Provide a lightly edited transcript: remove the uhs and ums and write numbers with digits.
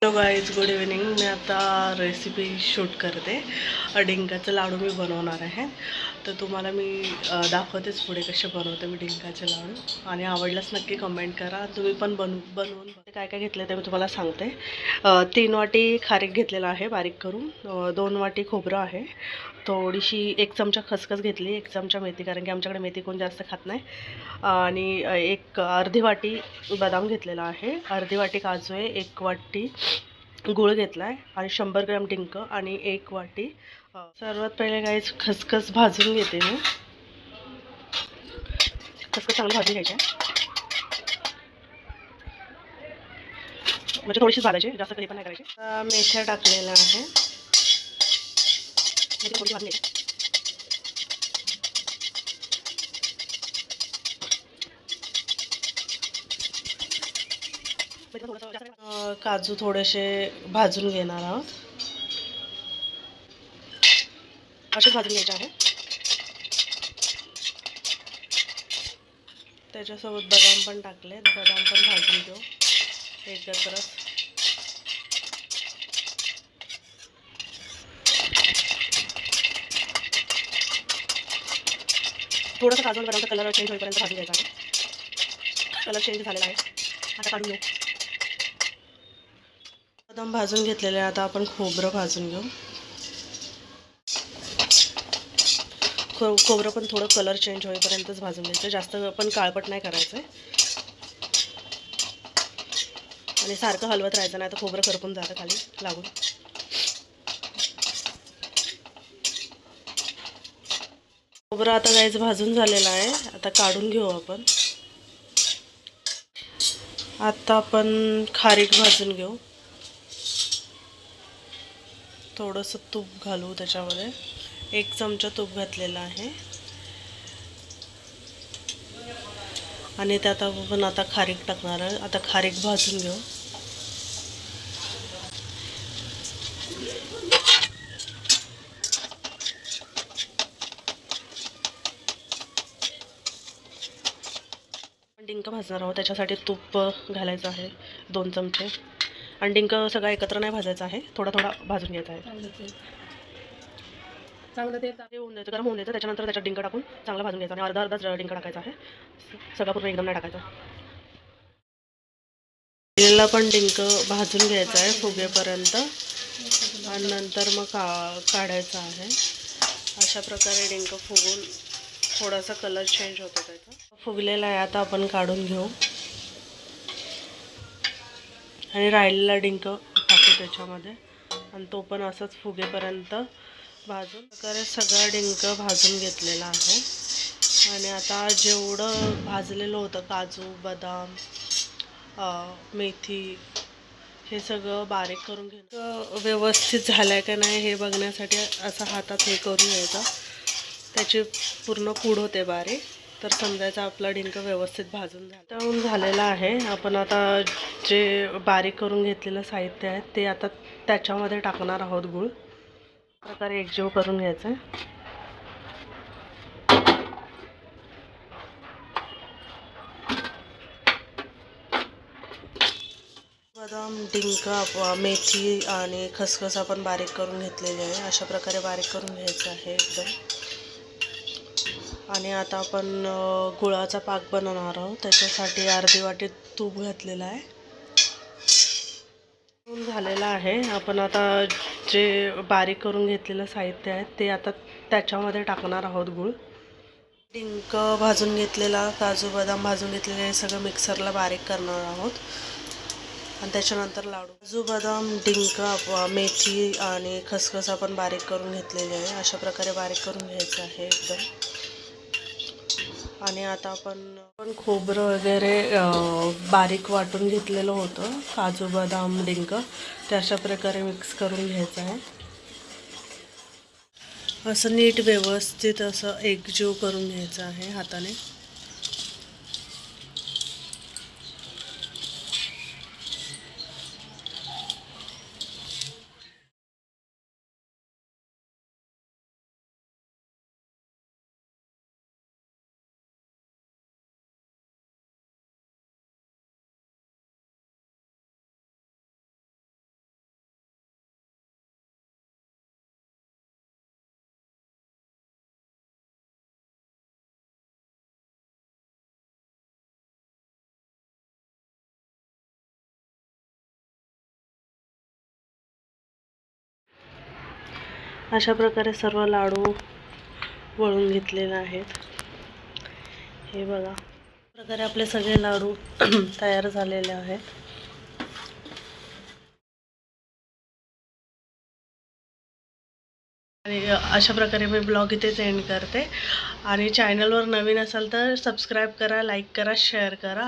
Hello guys, good evening. मी आता recipe shoot करते. डिंकाचे लाडू मी बनवणार आहे. तर तुम्हाला मी दाखवतेच पुढे कसे बनवते मी डिंकाचे लाडू. आणि आवडल्यास नक्की कमेंट करा. तुम्ही पण बनवून काय काय घेतलं ते मी तुम्हाला सांगते. 3 वाटी खारीक घेतलेला आहे बारीक करून. 2 वाटी खोबरं आहे. थोडीशी 1 चमचा खसखस घेतली, 1 चमचा मेथी, कारण की आमच्याकडे मेथी कोण जास्त खात नाही. आणि एक अर्धी वाटी बदाम घेतलेला आहे, अर्धी वाटी काजू आहे, 1 वाटी गूळ घेतला आहे आणि 100 ग्रॅम डिंक आणि 1 वाटी. सर्वात पहिले गाईस खसखस भाजून घेते मी. खसखस चांगली भाजून घ्यायची आहे, म्हणजे थोडीशी भाजायची, जास्त कधी पण नाही करायची. मेथ्या टाकलेल्या आहे, मेथी थोडी भाजून घ्यायची. काजू थोडेसे भाजून घेणार आहोत, असे भाजून घ्यायचे आहे. त्याच्यासोबत बदाम पण टाकले, बदाम पण भाजून घेऊ एकत्रच. थोडंसं काजू आणि बदामचा कलर चेंज होईपर्यंत भाजून घ्यायचा आहे. कलर चेंज झालेला आहे, आता काढून घेऊ. बदाम भाजून घेतलेले, आता आपण खोबरं भाजून घेऊ. खोबरं पण थोडं कलर चेंज होईपर्यंतच भाजून घ्यायचं, जास्त पण काळपट नाही करायचं आहे. आणि सारखं हलवत राहायचं, नाही तर खोबरं करपून जातं खाली लागून. खोबरं आता गाईच भाजून झालेलं आहे, आता काढून घेऊ आपण. आता आपण खारीक भाजून घेऊ. थोडंसं तूप घालू त्याच्यामध्ये, 1 चमचा तूप घातलेला आहे. आणि त्यात आपण आता खारीक टाकणार आहे. आता खारीक भाजून घेऊ. डिंक भाजणार आहोत, त्याच्यासाठी तूप घालायचं आहे 2 चमचे. आणि डिंक सगळा एकत्र नाही भाजायचा आहे, थोडा थोडा भाजून घ्यायचा आहे. चांगलं ते होऊन द्यायचं, गरम होऊन द्यायचं. त्याच्यानंतर त्याच्यात डिंक टाकून चांगला भाजून घ्यायचा. आणि अर्धा अर्धा डिंक टाकायचा आहे, सगळा पूर्ण एकदम नाही टाकायचा. दिलेला पण डिंक भाजून घ्यायचा आहे फुगेपर्यंत, आणि नंतर मग काढायचा आहे. अशा प्रकारे डिंक फुगून थोडासा कलर चेंज होतो त्याचा. फुगलेला आहे, आता आपण काढून घेऊ. आणि राहिलेला डिंक टाकू त्याच्यामध्ये, आणि तो पण असंच फुगेपर्यंत भाजून. प्रकारे सगळा डिंक भाजून घेतलेला आहे. आणि आता जेवढं भाजलेलं होतं काजू बदाम मेथी, हे सगळं बारीक करून घ्यायचं. व्यवस्थित झालं आहे का नाही हे बघण्यासाठी असं हातात हे करून घ्यायचं. त्याची पूर्ण पूड होते बारीक, तर समजायचं आपला डिंक व्यवस्थित भाजून झालेला आहे. आपण आता जे बारीक करून घेतलेलं साहित्य आहे ते आता त्याच्यामध्ये टाकणार आहोत. गूळ प्रकारे एकजीव करून घ्यायचं आहे. बदाम डिंक मेथी आणि खसखस आपण बारीक करून घेतलेली आहे, अशा प्रकारे बारीक करून घ्यायचं आहे एकदम. आणि आता आपण गुळाचा पाक बनवणार आहोत, त्याच्यासाठी अर्धी वाटी तूप घातलेलं आहे. झालेला आहे. आपण आता जे बारीक करून घेतलेलं साहित्य आहे ते आता त्याच्यामध्ये टाकणार आहोत. गूळ डिंक भाजून घेतलेला, काजू बदाम भाजून घेतलेले, हे सगळं मिक्सरला बारीक करणार आहोत. आणि त्याच्यानंतर लाडू. काजू बदाम डिंक मेथी आणि खसखस आपण बारीक करून घेतलेले आहे, अशा प्रकारे बारीक करून घ्यायचं आहे एकदम. आणि आता आपण खोबरं वगैरे बारीक वाटून घेतलेलं होतं, काजू बदाम डिंक, ते अशा प्रकारे मिक्स करून घ्यायचं आहे. असं नीट व्यवस्थित असं एकजीव करून घ्यायचं आहे हाताने. अशा प्रकारे सर्व लाडू वळून घेतलेले आहेत. हे बघा, प्रकारे आपले सगळे लाडू तयार झालेले आहेत. आणि अशा प्रकारे मी ब्लॉग इथेच एंड करते. आणि चॅनलवर नवीन असाल तर सबस्क्राईब करा, लाईक करा, शेअर करा.